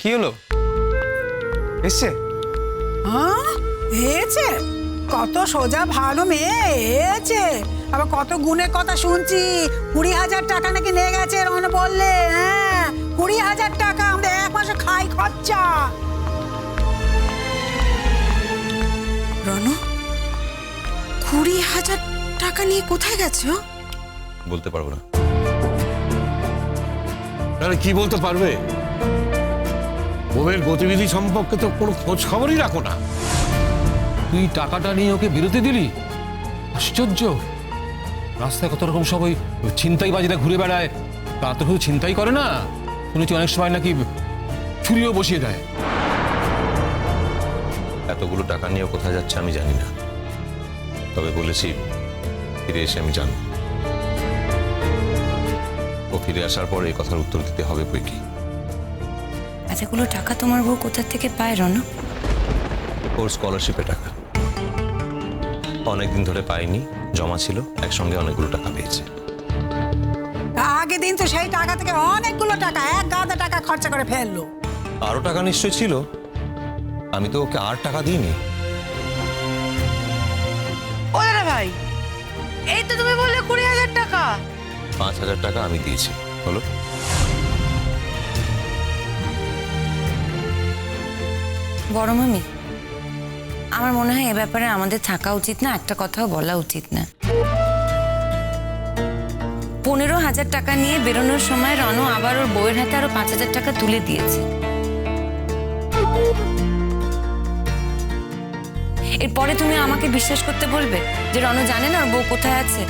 কি হলো? এসছে? হ্যাঁ এসেছে, কত সোজা ভালো মেয়ে এসেছে। আবার কত গুণের কথা শুনছি, 20,000 টাকা নাকি নিয়ে গেছে রন বললে। হ্যাঁ 20,000 টাকা আমাদের এক মাসে খাই খরচা। রনু 20,000 টাকা নিয়ে কোথায় গেছো? বলতে পারবো না। তাহলে কি বলতে পারবে? বউয়ের গতিবিধি সম্পর্কে তো কোনো খোঁজ খবরই রাখো না। তুই টাকাটা নিয়ে ওকে বিরতি দিলি? আশ্চর্য। রাস্তায় কত রকম সবাই ছিনতাইবাজিরা ঘুরে বেড়ায়, তা তো শুধু ছিনতাই করে না, শুনেছি অনেক সময় নাকি ছুরিও বসিয়ে দেয়। এতগুলো টাকা নিয়ে কোথায় যাচ্ছে আমি জানি না, তবে বলেছি ফিরে এসে আমি জানব। ও ফিরে আসার পর এই কথার উত্তর দিতে হবে বই কি। এতগুলো টাকা তোমার বউ কোথা থেকে পায় রনু? ওর স্কলারশিপে টাকা অনেকদিন ধরে পাইনি, জমা ছিল, একসঙ্গে অনেকগুলো টাকা পেয়েছে। আগে দিন তো সেই টাকা থেকে অনেকগুলো টাকা, এক গাদা টাকা খরচা করে ফেললো। আরো টাকা নিশ্চয় ছিল, আমি তো ওকে আর টাকা দিইনি। ও দাদা ভাই, এই তো তুমি বললে 20,000 টাকা। 5,000 টাকা আমি দিয়েছি, হলো? বড় মামি, আমার মনে হয় এ ব্যাপারে আমাদের থাকা উচিত না, একটা কথাও বলা উচিত না। 15,000 টাকা নিয়ে বেরোনোর সময় রনু আবার ওর বউয়ের হাতে আরো 5,000 টাকা তুলে দিয়েছে। এরপরে তুমি আমাকে বিশ্বাস করতে বলবে যে রনু জানে না ওর বউ কোথায় আছে?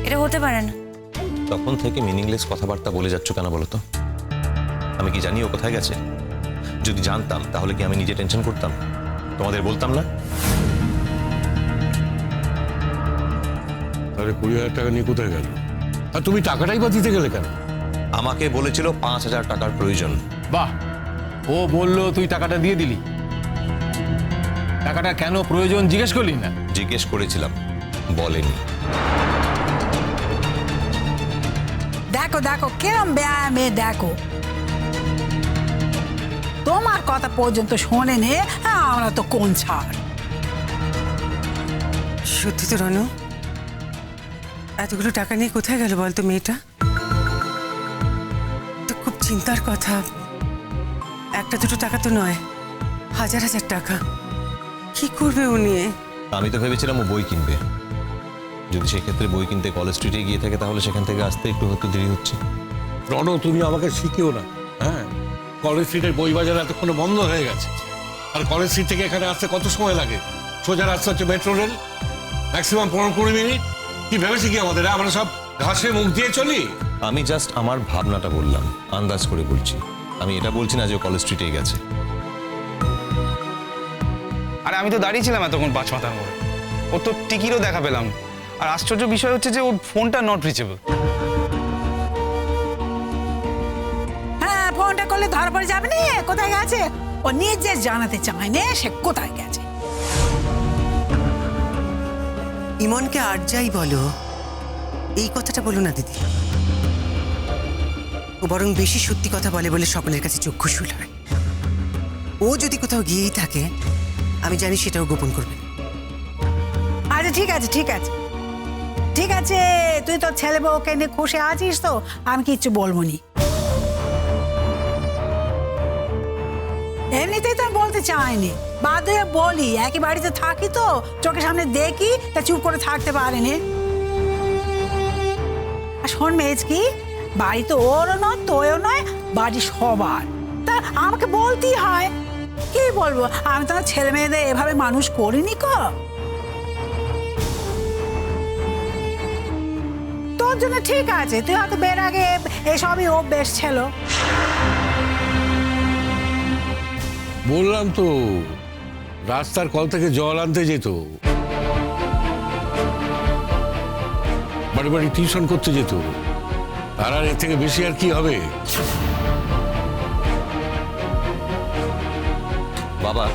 এটা হতে পারে না। তখন থেকে মিনিংলেস কথাবার্তা বলে যাচ্ছ কেন বলো তো? আমি কি জানি ও কোথায় গেছে? যদি জানতাম তাহলে কি আমি নিজে টেনশন করতাম? তোমাদের বলতাম না? তাহলে 20,000 টাকা নিয়ে কোথায় গেল? আর তুমি টাকাটাই বা দিতে গেলে কেন? আমাকে বলেছিল 5,000 টাকার প্রয়োজন। বাহ, ও বললো তুই টাকাটা দিয়ে দিলি। টাকাটা কেন প্রয়োজন জিজ্ঞেস করলি না? জিজ্ঞেস করেছিলাম, বলেনি। দেখো দেখো কেরম ব্যায়ামে, দেখো তোমার কথা পর্যন্ত শোনে নে, আমরা তো কোন ছাড়। সত্যি তো রনু, এতগুলো টাকা নিয়ে কোথায় গেল বলতো মেয়েটা? তো খুব চিন্তার কথা। একটা দুটো টাকা তো নয়, হাজার হাজার টাকা। কি করবে ও নিয়ে? আমি তো ভেবেছিলাম ও বই কিনবে। যদি সেক্ষেত্রে বই কিনতে কলেজ স্ট্রিটে গিয়ে থাকে তাহলে সেখান থেকে আসতে একটু হয়তো দেরি হচ্ছে। রণ, তুমি আমাকে শিখিও না। হ্যাঁ, কলেজ স্ট্রিটের বই বাজার এতক্ষণ বন্ধ হয়ে গেছে। আর কলেজ স্ট্রিট থেকে এখানে আসতে কত সময় লাগে? সোজা রাস্তা হচ্ছে মেট্রো রেল, ম্যাক্সিমাম 15-20 মিনিট। কি ভেবেছি কি আমাদের? আমরা সব ঘাসে মুখ দিয়ে চলি? আমি জাস্ট আমার ভাবনাটা বললাম, আন্দাজ করে বলছি। আমি এটা বলছি না যে ও কলেজ স্ট্রিটে গেছে। আরে আমি তো দাঁড়িয়েছিলাম এতক্ষণ 5 মাথার মোড়ে, ওর তো টিকিটও দেখা পেলাম না। আর আশ্চর্য বিষয় হচ্ছে যে ওর ফোনটা নট রিচেবল। হ্যাঁ ফোনটা করলে ধরা পড়ে যাবে না কোথায় গেছে। ও নিজে জানাতে চায় না সে কোথায় গেছে। ইমনকে আর যাই বলো, এই কথাটা বলো না দিদি। ও বরং বেশি সত্যি কথা বলে বলে সকলের কাছে চক্ষুশূল হয়। ও যদি কোথাও গিয়েই থাকে, আমি জানি সেটাও গোপন করবে না। আচ্ছা ঠিক আছে ঠিক আছে ঠিক আছে, তুই তোর ছেলে বউকে নিয়ে খুশি আছিস তো, আমি কিচ্ছু বলবো নি। এমনিতেই তো আমি বলতে চাইনি, বাদে বলি, একই বাড়িতে থাকি তো, চোখের সামনে দেখি, তা চুপ করে থাকতে পারিনি। আর শোন মেজ কি, বাড়ি তো ওরও নয় তোরও নয়, বাড়ি সবার। তা আমাকে বলতেই হয়। কি বলবো, আমি তো আমার ছেলে মেয়েদের এভাবে মানুষ করিনি কো। তোর জন্য ঠিক আছে, তুই হয়তো বের আগে এসবই অভ্যেস ছিল। বললাম তো, রাস্তার কল থেকে জল আনতে যেত, বাড়ি বাড়ি টিউশন করতে যেত। আর এর থেকে বেশি আর কি হবে? বাবা,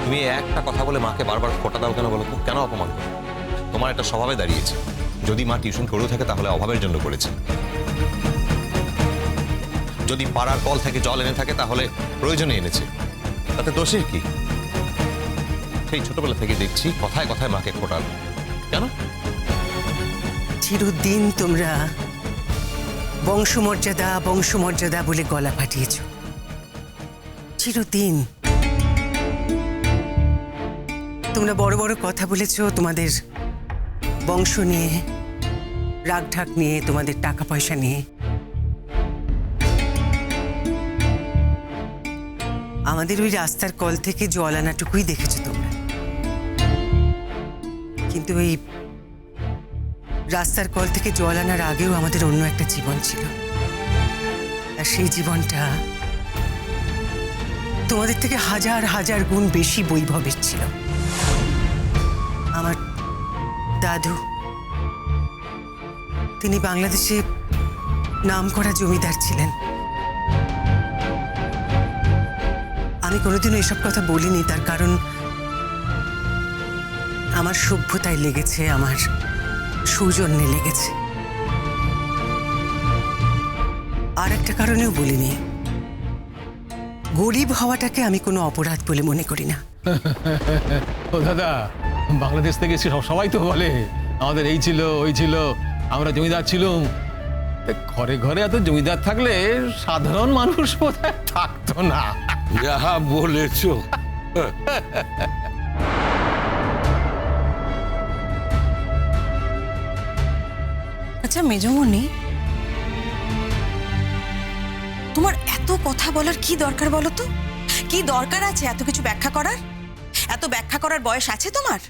তুমি একটা কথা বলে মাকে বারবার খোটা দাও কেন বলো তো? কেন অপমান করো? তোমার একটা স্বভাবে দাঁড়িয়েছে, যদি মা টিউশন করেও থাকে তাহলে অভাবের জন্য করেছে। যদি পাড়ার কল থেকে জল এনে থাকে তাহলে প্রয়োজনে এনেছে, তাতে দোষের কি? সেই ছোটবেলা থেকে দেখছি কথায় কথায় মাকে খোটাল। কেন? চিরদিন তোমরা বংশমর্যাদা বংশমর্যাদা বলে গলা ফাটিয়েছ, চিরদিন। তোমরা বড় বড় কথা বলেছ তোমাদের বংশ নিয়ে, রাগ ঢাক নিয়ে, তোমাদের টাকা পয়সা নিয়ে। আমাদের ওই রাস্তার কল থেকে জল আনাটুকুই দেখেছো তোমরা, কিন্তু এই রাস্তার কল থেকে জল আনার আগেও আমাদের অন্য একটা জীবন ছিল, আর সেই জীবনটা তোমাদের থেকে হাজার হাজার গুণ বেশি বৈভবের ছিল। আমার দাদু, তিনি বাংলাদেশে নামকরা জমিদার ছিলেন। আমি কোনোদিনও এসব কথা বলিনি, তার কারণ আমার সভ্যতায় লেগেছে, আমার সৌজন্যে লেগেছে। আর একটা কারণেও বলিনি, গরিব হওয়াটাকে আমি কোনো অপরাধ বলে মনে করি না। ও দাদা, বাংলাদেশ থেকে এসে সবাই তো বলে আমাদের এই ছিল ওই ছিল, আমরা জমিদার ছিলাম। ঘরে ঘরে এত জমিদার থাকলে সাধারণ মানুষ বোধহয় থাকতো না। যাহা বলেছ। আচ্ছা মেজমণি, তোমার এত কথা বলার কি দরকার বলো তো? কি দরকার আছে এত কিছু ব্যাখ্যা করার? এত ব্যাখ্যা করার বয়স আছে তোমার?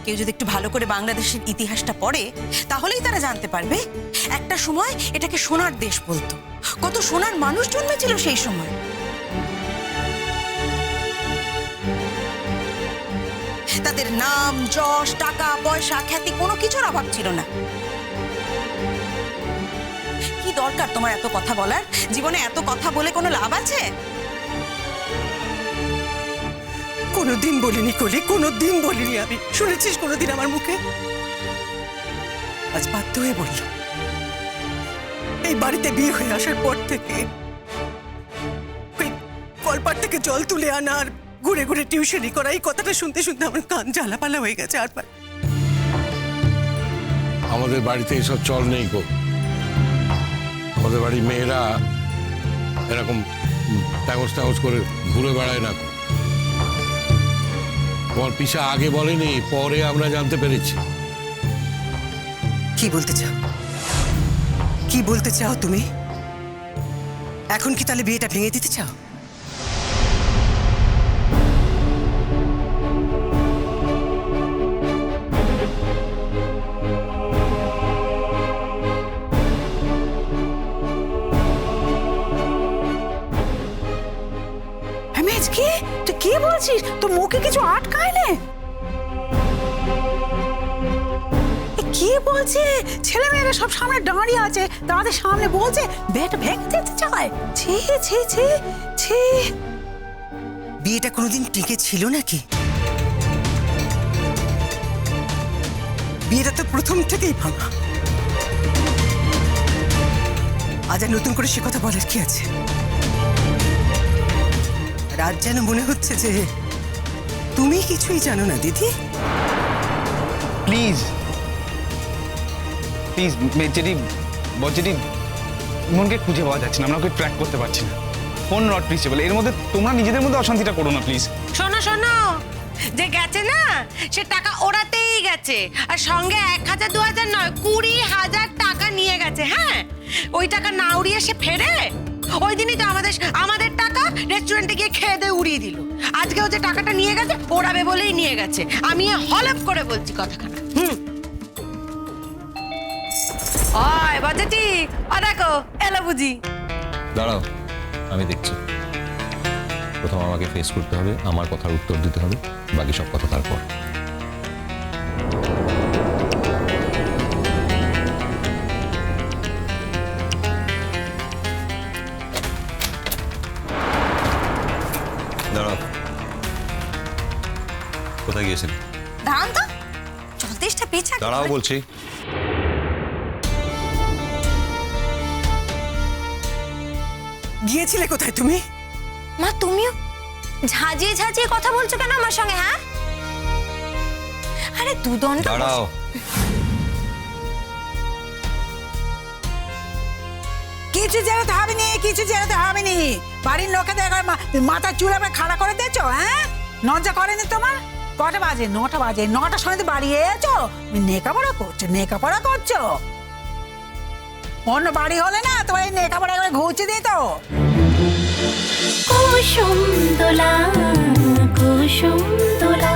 কেউ যদি একটু ভালো করে বাংলাদেশের ইতিহাসটা পড়ে তাহলেই তারা জানতে পারবে একটা সময় এটাকে সোনার দেশ বলতো, কত সোনার মানুষ জন্মেছিল সেই সময়। তাদের নাম, যশ, টাকা পয়সা, খ্যাতি কোনো কিছুর অভাব ছিল না। কি দরকার তোমার এত কথা বলার? জীবনে এত কথা বলে কোনো লাভ আছে? কোনোদিন বলিনি কোলে, কোনোদিন বলিনি আমি। শুনেছিস কোনোদিন আমার মুখে? আজ বাধ্য হয়ে বললাম। এই বাড়িতে বিয়ে হয়ে আসার পর থেকে ওই কলপার থেকে জল তুলে আনা আর ঘুরে ঘুরে টিউশনি করা, এই কথাটা শুনতে শুনতে আমার কান জ্বালাপালা হয়ে গেছে। আর আমাদের বাড়িতে এসব চল নেই গো। আমাদের বাড়ির মেয়েরা এরকম ট্যাগস ট্যাগস করে ঘুরে বেড়ায় না। তোমার পিসা আগে বলেনি, পরে আমরা জানতে পেরেছি। কি বলতে চাও? কি বলতে চাও তুমি? এখন কি তাহলে বিয়েটা ভেঙে দিতে চাও? কি তুই কি বলছিস? তোর মুখে কিছু আটকায় না? কি বলছে? ছেলে মেয়েরা সব সামনে দাঁড়িয়ে আছে, তাদের সামনে বলছে বিয়েটা ভেঙে দিতে চায়। ছি ছি ছি ছি। বিয়েটা কোনোদিন টিকে ছিল নাকি? বিয়েটা তো প্রথম থেকেই ভাঙা। আজ আর নতুন করে সে কথা বলার কি আছে? রাত যেন মনে হচ্ছে যে তুমি কিছুই জানো না দিদি। প্লিজ প্লিজ, বজ্জেটি মনকে খুঁজে পাওয়া যাচ্ছে না, আমরা ওকে ট্র্যাক করতে পারছি না। Phone not reachable. এর মধ্যে তোমরা নিজেদের মধ্যে অশান্তিটা করো না প্লিজ। শোনো শোনো, যে গেছে না সে টাকা ওড়াতেই গেছে, আর সঙ্গে 1000 2000 নয় 20,000 টাকা নিয়ে গেছে। হ্যাঁ, ওই টাকা না উড়িয়ে সে ফেরে। ওই দিনই তো আমাদের টাকা রেস্টুরেন্টে গিয়ে খেয়ে দিয়ে উড়িয়ে দিল। আজকেও যে টাকাটা নিয়ে গেছে ওড়াবে বলেই নিয়ে গেছে। আমি হলফ করে বলছি কথাখানা। ওই বাজেটি, ও দেখো এলো বুঝি। দাঁড়াও, আমি দেখছি। প্রথম আমাকে ফেস করতে হবে, আমার কথার উত্তর দিতে হবে, বাকি সব কথা তারপর। দাঁড়াও, কোথায় গিয়েছিলি? দাঁড়ান তো, 34টা পিছা। দাঁড়াও বলছি। গিয়েছিলে কোথায় তুমি? মা তুমিও ঝাঁজিয়ে ঝাঁজিয়ে কথা বলছো কেন আমার সঙ্গে? হ্যাঁ, আরে দুদণ্ড দাঁড়াও। কিছু জেরোতে হবে নি, কিছু জেরোতে হবে নি। বাড়ির লোকেদের একবার মাথা চুলাবে খাড়া করে দিয়েছো। হ্যাঁ, লজ্জা করেনি তোমার? কটা বাজে? 9টা বাজে। 9টার সময় তো বাড়ি এসো, নেকাপড়া করছো, নেকাপড়া করছো। অন্য বাড়ি হলে না তোমার এই নেকাপড়া করে ঘুচে দিত। কুসুম দোলা কুসুম দোলা